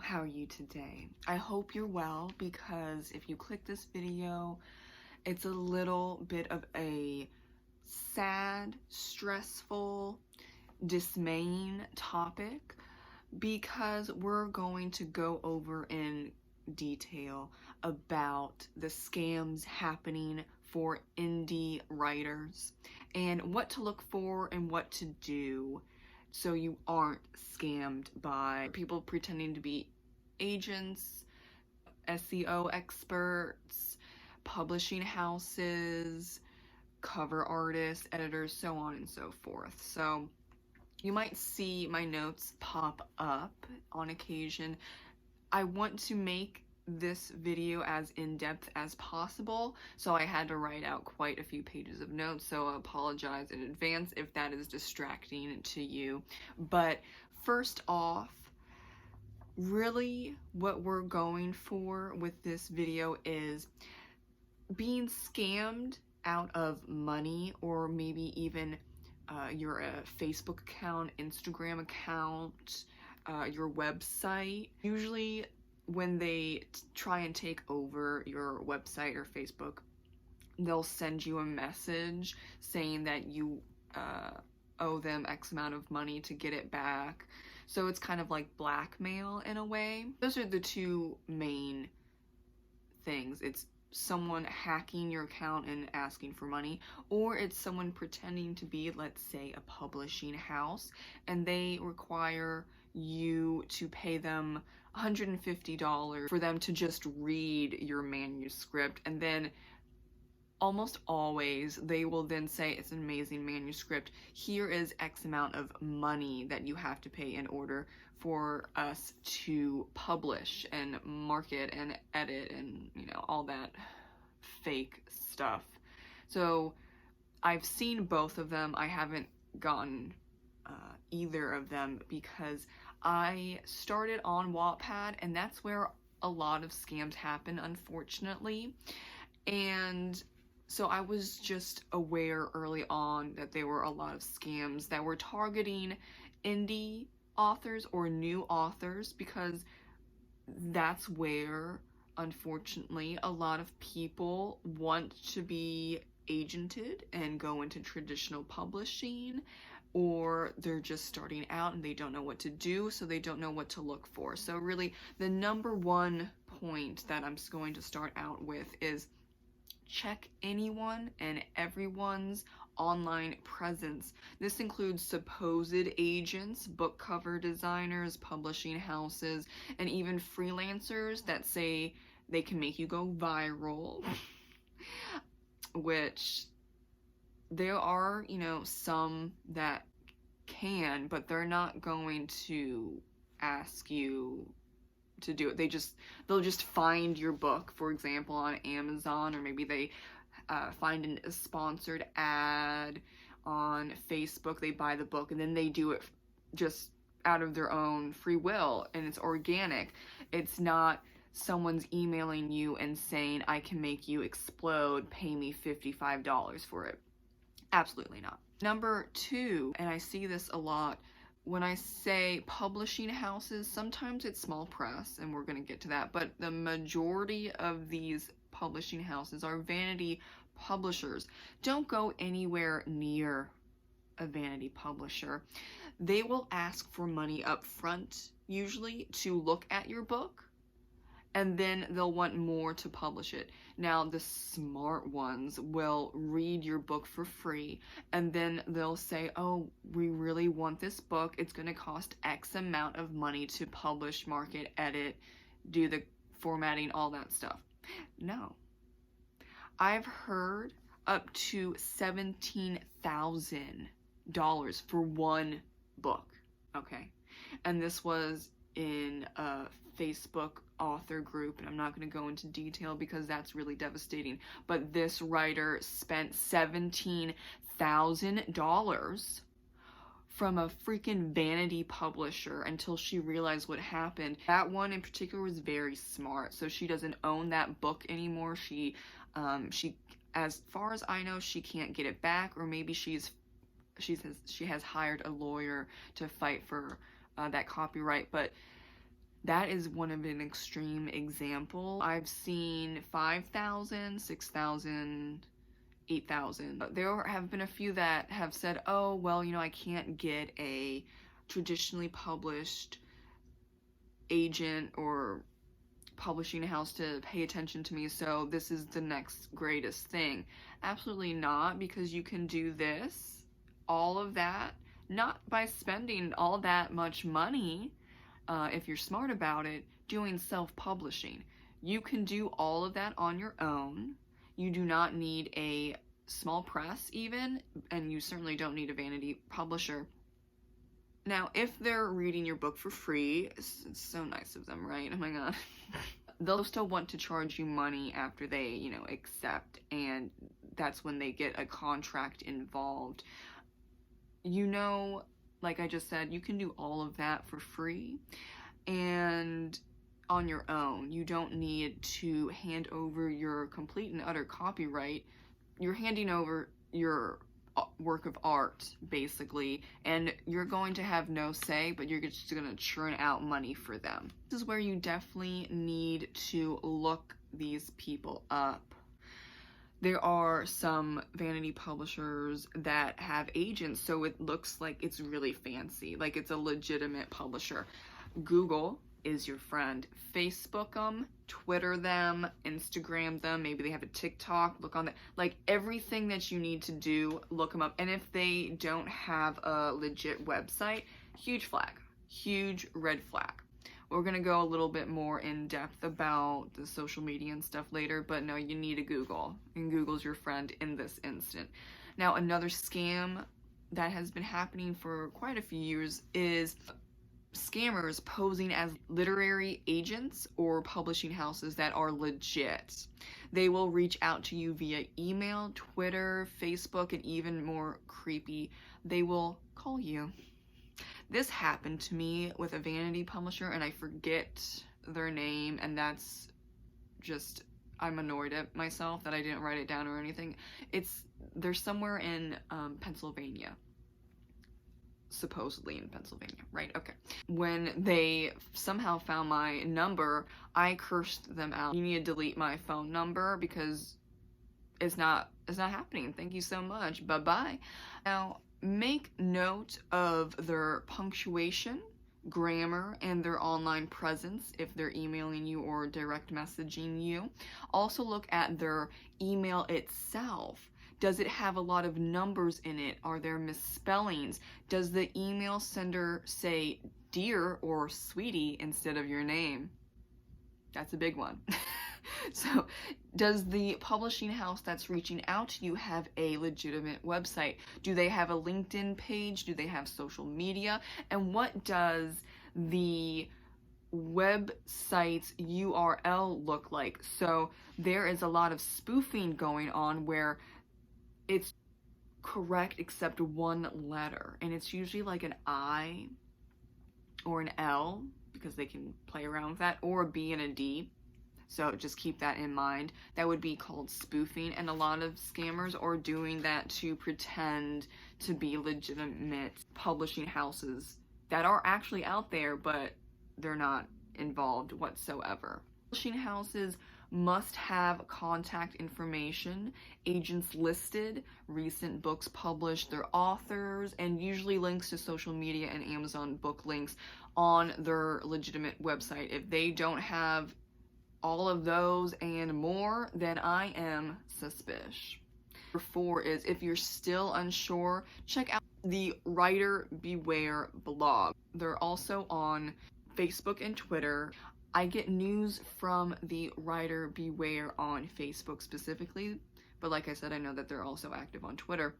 How are you today? I hope you're well, because if you click this video, it's a little bit of a sad, stressful, dismaying topic, because we're going to go over in detail about the scams happening for indie writers and what to look for and what to do so you aren't scammed by people pretending to be agents, SEO experts, publishing houses, cover artists, editors, so on and so forth. So you might see my notes pop up on occasion. I want to make this video as in-depth as possible, so I had to write out quite a few pages of notes, so I apologize in advance if that is distracting to you. But first off, really what we're going for with this video is being scammed out of money, or maybe even your Facebook account, Instagram account, your website. Usually when they try and take over your website or Facebook, they'll send you a message saying that you owe them X amount of money to get it back. So it's kind of like blackmail in a way. Those are the two main things. It's someone hacking your account and asking for money, or it's someone pretending to be, let's say, a publishing house, and they require you to pay them $150 for them to just read your manuscript, and then almost always they will then say, it's an amazing manuscript, here is X amount of money that you have to pay in order for us to publish and market and edit and, you know, all that fake stuff. So I've seen both of them. I haven't gotten either of them because I started on Wattpad, and that's where a lot of scams happen, unfortunately. And so I was just aware early on that there were a lot of scams that were targeting indie authors or new authors, because that's where, unfortunately, a lot of people want to be agented and go into traditional publishing, or they're just starting out and they don't know what to do, so they don't know what to look for. So really, the number one point that I'm going to start out with is check anyone and everyone's online presence. This includes supposed agents, book cover designers, publishing houses, and even freelancers that say they can make you go viral, which there are, you know, some that can, but they're not going to ask you to do it. They'll just find your book, for example, on Amazon, or maybe they find a sponsored ad on Facebook, they buy the book, and then they do it just out of their own free will, and it's organic. It's not someone's emailing you and saying, I can make you explode, pay me $55 for it. Absolutely not. Number two, and I see this a lot, when I say publishing houses, sometimes it's small press, and we're going to get to that, but the majority of these publishing houses are vanity publishers. Don't go anywhere near a vanity publisher. They will ask for money up front, usually, to look at your book, and then they'll want more to publish it. Now, the smart ones will read your book for free, and then they'll say, oh, we really want this book. It's going to cost X amount of money to publish, market, edit, do the formatting, all that stuff. No. I've heard up to $17,000 for one book, okay? And this was in a Facebook author group, and I'm not going to go into detail because that's really devastating, but this writer spent $17,000 from a freaking vanity publisher until she realized what happened. That one in particular was very smart, so she doesn't own that book anymore. She as far as I know, she can't get it back, or maybe she has hired a lawyer to fight for that copyright, but That is one of an extreme example. I've seen 5,000, 6,000, 8,000. There have been a few that have said, oh, well, you know, I can't get a traditionally published agent or publishing house to pay attention to me, so this is the next greatest thing. Absolutely not, because you can do this, all of that, not by spending all that much money, if you're smart about it, doing self-publishing. You can do all of that on your own. You do not need a small press even, and you certainly don't need a vanity publisher. Now, if they're reading your book for free, it's so nice of them, right? Oh my god. They'll still want to charge you money after they, you know, accept, and that's when they get a contract involved. You know, like I just said, you can do all of that for free and on your own. You don't need to hand over your complete and utter copyright. You're handing over your work of art, basically, and you're going to have no say, but you're just going to churn out money for them. This is where you definitely need to look these people up. There are some vanity publishers that have agents, so it looks like it's really fancy, like it's a legitimate publisher. Google is your friend. Facebook them, Twitter them, Instagram them, maybe they have a TikTok, look on that. Like, everything that you need to do, look them up. And if they don't have a legit website, huge flag, huge red flag. We're gonna go a little bit more in depth about the social media and stuff later, but no, you need a Google, and Google's your friend in this instant. Now, another scam that has been happening for quite a few years is scammers posing as literary agents or publishing houses that are legit. They will reach out to you via email, Twitter, Facebook, and even more creepy, they will call you. This happened to me with a vanity publisher, and I forget their name, and that's just, I'm annoyed at myself that I didn't write it down or anything. They're somewhere in Pennsylvania. Supposedly in Pennsylvania, right? Okay. When they somehow found my number, I cursed them out. You need to delete my phone number because it's not happening. Thank you so much. Bye-bye. Now, make note of their punctuation, grammar, and their online presence if they're emailing you or direct messaging you. Also look at their email itself. Does it have a lot of numbers in it? Are there misspellings? Does the email sender say dear or sweetie instead of your name? That's a big one. So, does the publishing house that's reaching out to you have a legitimate website? Do they have a LinkedIn page? Do they have social media? And what does the website's URL look like? So, there is a lot of spoofing going on where it's correct except one letter, and it's usually like an I or an L, because they can play around with that, or a B and a D. So just keep that in mind. That would be called spoofing, and a lot of scammers are doing that to pretend to be legitimate publishing houses that are actually out there, but they're not involved whatsoever. Publishing houses must have contact information, agents listed, recent books published, their authors, and usually links to social media and Amazon book links on their legitimate website. If they don't have all of those and more, then I am suspicious. Number 4 is, if you're still unsure, check out the Writer Beware blog. They're also on Facebook and Twitter. I get news from the Writer Beware on Facebook specifically, but like I said, I know that they're also active on Twitter.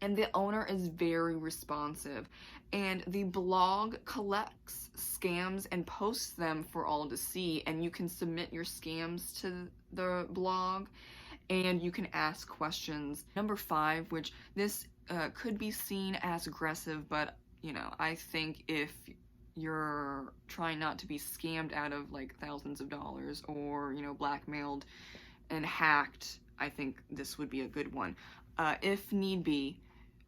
And the owner is very responsive, and the blog collects scams and posts them for all to see, and you can submit your scams to the blog, and you can ask questions. Number 5, which this could be seen as aggressive, but you know, I think if you're trying not to be scammed out of like thousands of dollars, or you know, blackmailed and hacked, I think this would be a good one. If need be,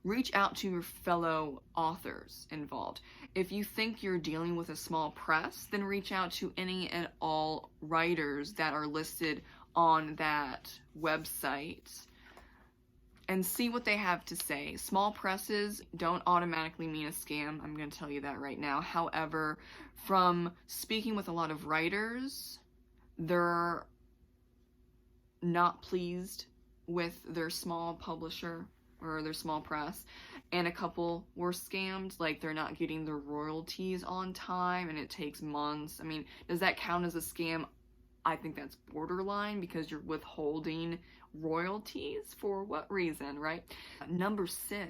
reach out to your fellow authors involved. If you think you're dealing with a small press, then reach out to any and all writers that are listed on that website and see what they have to say. Small presses don't automatically mean a scam. I'm going to tell you that right now. However, from speaking with a lot of writers, they're not pleased with their small publisher or their small press, and a couple were scammed. Like, they're not getting their royalties on time and it takes months. I mean, does that count as a scam? I think that's borderline, because you're withholding royalties for what reason, right? Number 6,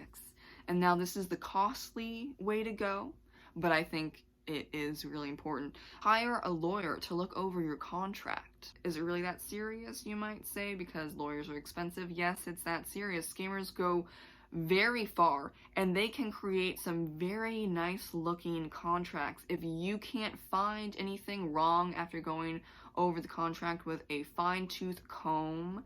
and now this is the costly way to go, but I think it is really important. Hire a lawyer to look over your contract. Is it really that serious, you might say, because lawyers are expensive? Yes, it's that serious. Scammers go very far, and they can create some very nice looking contracts. If you can't find anything wrong after going over the contract with a fine-tooth comb,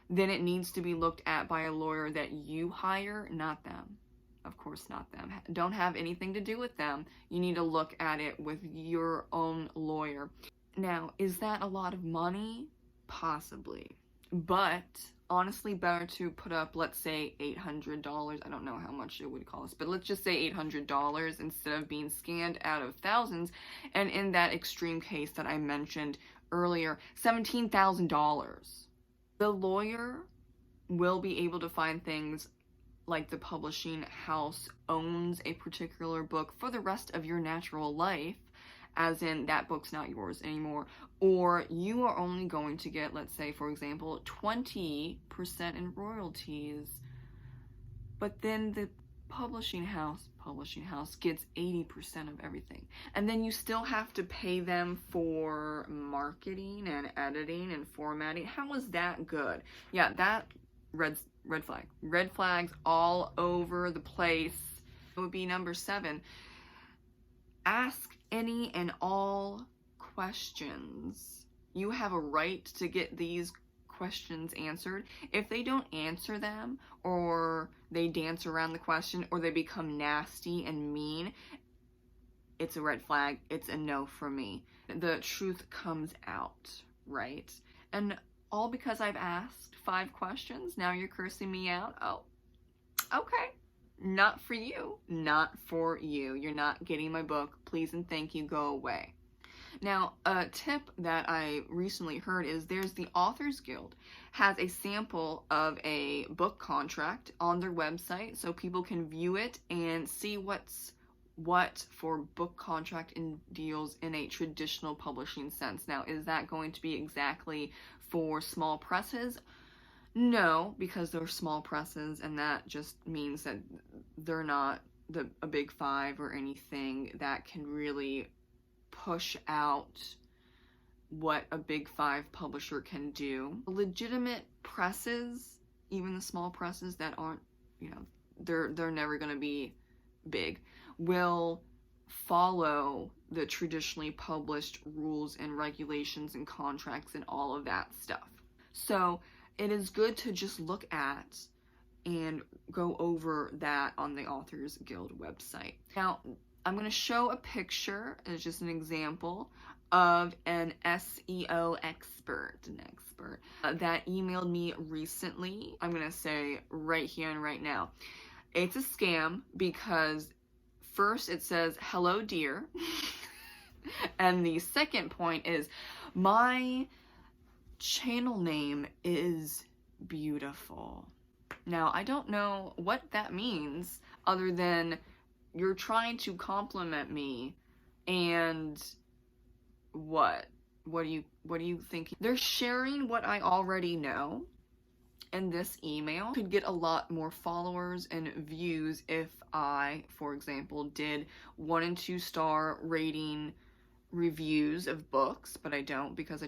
then it needs to be looked at by a lawyer that you hire, not them. Of course, not them. Don't have anything to do with them. You need to look at it with your own lawyer. Now, is that a lot of money? Possibly. But honestly, better to put up, let's say, $800. I don't know how much it would cost, but let's just say $800 instead of being scanned out of thousands. And in that extreme case that I mentioned earlier, $17,000. The lawyer will be able to find things like the publishing house owns a particular book for the rest of your natural life, as in that book's not yours anymore, or you are only going to get, let's say, for example, 20% in royalties, but then the publishing house gets 80% of everything, and then you still have to pay them for marketing and editing and formatting. How is that good? Yeah, that red flags all over the place. It would be number 7. Ask any and all questions. You have a right to get these questions answered. If they don't answer them, or they dance around the question, or they become nasty and mean, it's a red flag. It's a no for me. The truth comes out, right? And all because I've asked 5 questions, now you're cursing me out? Oh, okay. Not for you. Not for you. You're not getting my book. Please and thank you. Go away. Now, a tip that I recently heard is there's the Authors Guild has a sample of a book contract on their website, so people can view it and see what's what for book contract and deals in a traditional publishing sense. Now, is that going to be exactly for small presses? No, because they're small presses, and that just means that they're not a big 5 or anything that can really push out what a big 5 publisher can do. Legitimate presses, even the small presses that aren't, they're never going to be big, will follow the traditionally published rules and regulations and contracts and all of that stuff. So it is good to just look at and go over that on the Authors Guild website. Now, I'm going to show a picture as just an example of an SEO expert, that emailed me recently. I'm going to say right here and right now, it's a scam, because first it says, "Hello, dear." And the second point is, "My channel name is beautiful." Now, I don't know what that means, other than you're trying to compliment me, and what are you thinking? They're sharing what I already know, and this email could get a lot more followers and views if I, for example, did 1 and 2 star rating reviews of books, but I don't, because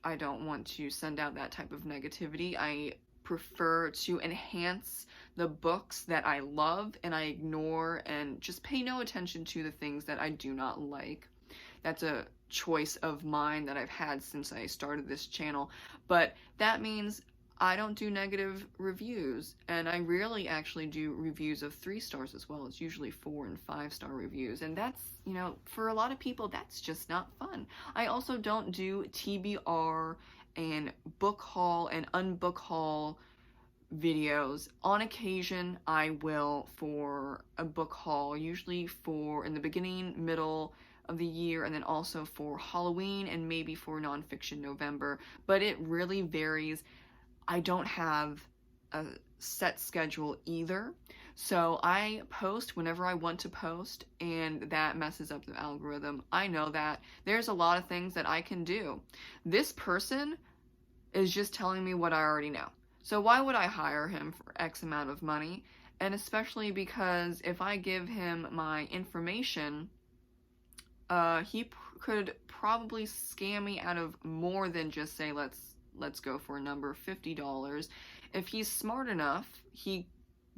I don't want to send out that type of negativity. I prefer to enhance the books that I love, and I ignore and just pay no attention to the things that I do not like. That's a choice of mine that I've had since I started this channel, but that means I don't do negative reviews, and I rarely actually do reviews of 3 stars as well. It's usually 4 and 5-star reviews, and that's, you know, for a lot of people, that's just not fun. I also don't do TBR and book haul and unbook haul videos. On occasion, I will for a book haul, usually for in the beginning, middle of the year, and then also for Halloween and maybe for nonfiction November, but it really varies. I don't have a set schedule either. So I post whenever I want to post, and that messes up the algorithm. I know that there's a lot of things that I can do. This person is just telling me what I already know. So why would I hire him for X amount of money? And especially because if I give him my information, he could probably scam me out of more than just say, let's go for a number, $50. If he's smart enough, he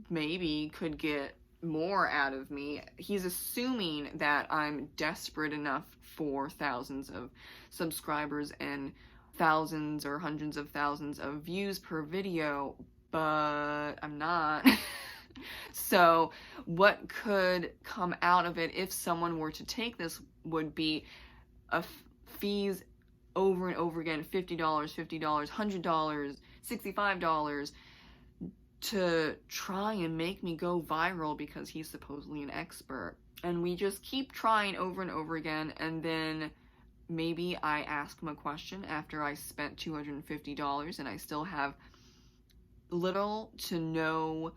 maybe could get more out of me. He's assuming that I'm desperate enough for thousands of subscribers and thousands or hundreds of thousands of views per video, but I'm not. So what could come out of it if someone were to take this would be fees over and over again, $50, $100, $65, to try and make me go viral because he's supposedly an expert. And we just keep trying over and over again, and then maybe I ask him a question after I spent $250 and I still have little to no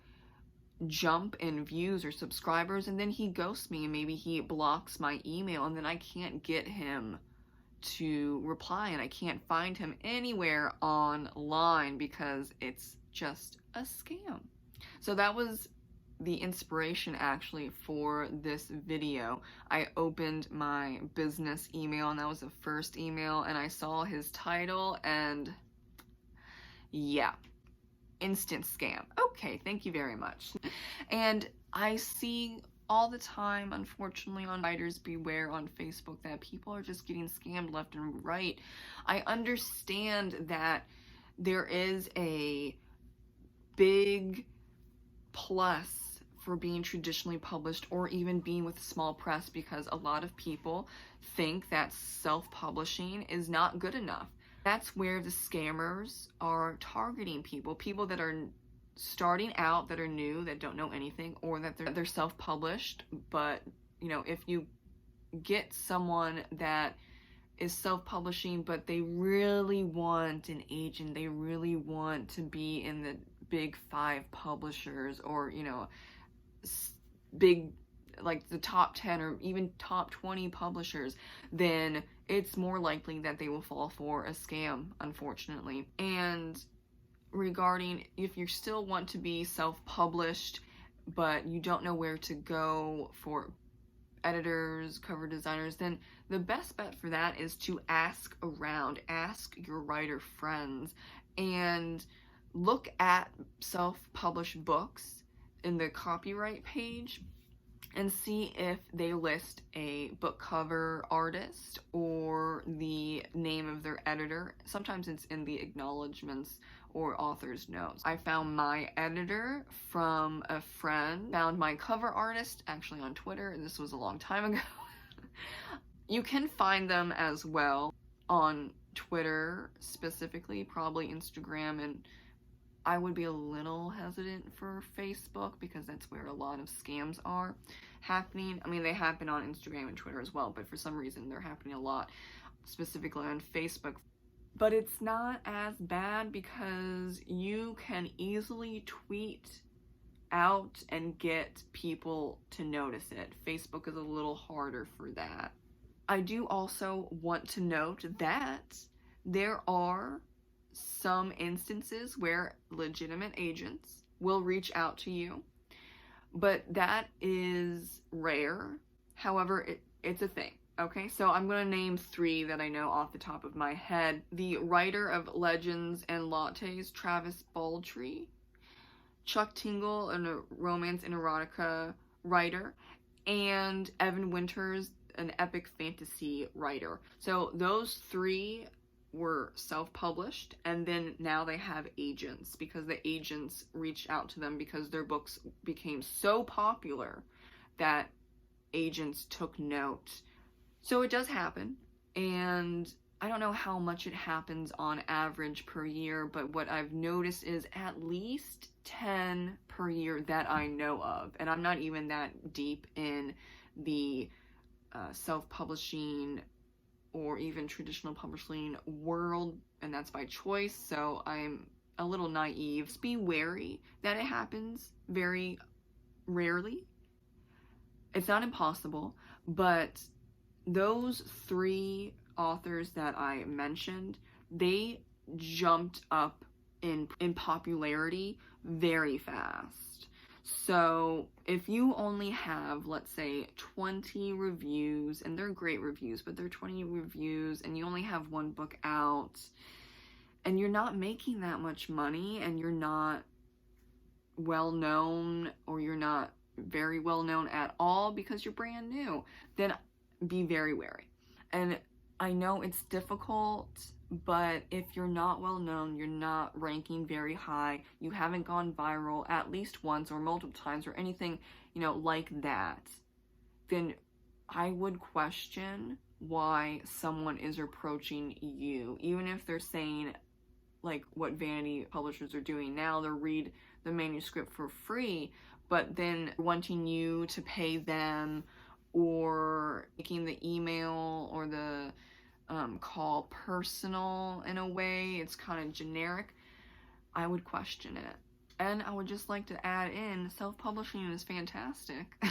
jump in views or subscribers, and then he ghosts me, and maybe he blocks my email, and then I can't get him to reply, and I can't find him anywhere online because it's just a scam. So that was the inspiration actually for this video. I opened my business email, and that was the first email, and I saw his title, and yeah, instant scam. Okay, thank you very much. And I see all the time, unfortunately, on Writers Beware on Facebook, that people are just getting scammed left and right. I understand that there is a big plus for being traditionally published or even being with small press, because a lot of people think that self-publishing is not good enough. That's where the scammers are targeting people that are starting out, that are new, that don't know anything, or that they're self-published. But, you know, if you get someone that is self-publishing, but they really want an agent, they really want to be in the big 5 publishers, or, you know, big, like the top 10 or even top 20 publishers, then it's more likely that they will fall for a scam, unfortunately. And regarding if you still want to be self-published, but you don't know where to go for editors, cover designers, then the best bet for that is to ask around, ask your writer friends, and look at self-published books in the copyright page and see if they list a book cover artist or the name of their editor. Sometimes it's in the acknowledgments or author's notes. I found my editor from a friend, found my cover artist actually on Twitter. This was a long time ago. You can find them as well on Twitter specifically, probably Instagram, and I would be a little hesitant for Facebook because that's where a lot of scams are happening. I mean, they happen on Instagram and Twitter as well, but for some reason they're happening a lot specifically on Facebook. But it's not as bad because you can easily tweet out and get people to notice it. Facebook is a little harder for that. I do also want to note that there are some instances where legitimate agents will reach out to you, but that is rare. However, it's a thing. Okay, so I'm going to name 3 that I know off the top of my head. The writer of Legends and Lattes, Travis Baldree, Chuck Tingle, a romance and erotica writer, and Evan Winters, an epic fantasy writer. So those 3 were self-published, and then now they have agents because the agents reached out to them because their books became so popular that agents took note. So it does happen, and I don't know how much it happens on average per year, but what I've noticed is at least 10 per year that I know of, and I'm not even that deep in the self-publishing or even traditional publishing world, and that's by choice, so I'm a little naive. Just be wary that it happens very rarely. It's not impossible, but those 3 authors that I mentioned, they jumped up in popularity very fast. So if you only have, let's say, 20 reviews, and they're great reviews, but they're 20 reviews, and you only have 1 book out, and you're not making that much money, and you're not well known, or you're not very well known at all because you're brand new, then be very wary. And I know it's difficult, but if you're not well known, you're not ranking very high, you haven't gone viral at least once or multiple times or anything, like that, then I would question why someone is approaching you, even if they're saying, like what vanity publishers are doing now, they'll read the manuscript for free, but then wanting you to pay them, or making the email or the call personal in a way. It's kind of generic. I would question it. And I would just like to add in, self-publishing is fantastic.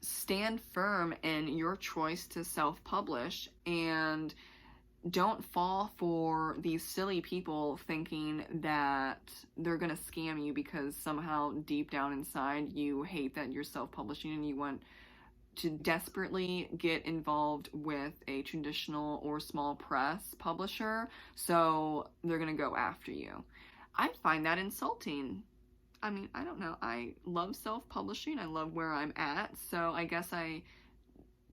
Stand firm in your choice to self-publish, and don't fall for these silly people thinking that they're gonna scam you because somehow deep down inside you hate that you're self-publishing and you want to desperately get involved with a traditional or small press publisher, so they're gonna go after you. I find that insulting. I mean, I don't know. I love self-publishing. I love where I'm at, so I guess I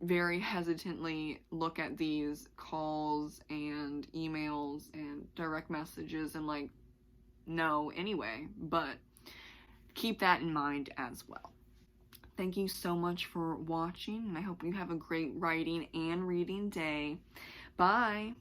very hesitantly look at these calls and emails and direct messages and like, no, anyway, but keep that in mind as well. Thank you so much for watching, and I hope you have a great writing and reading day. Bye!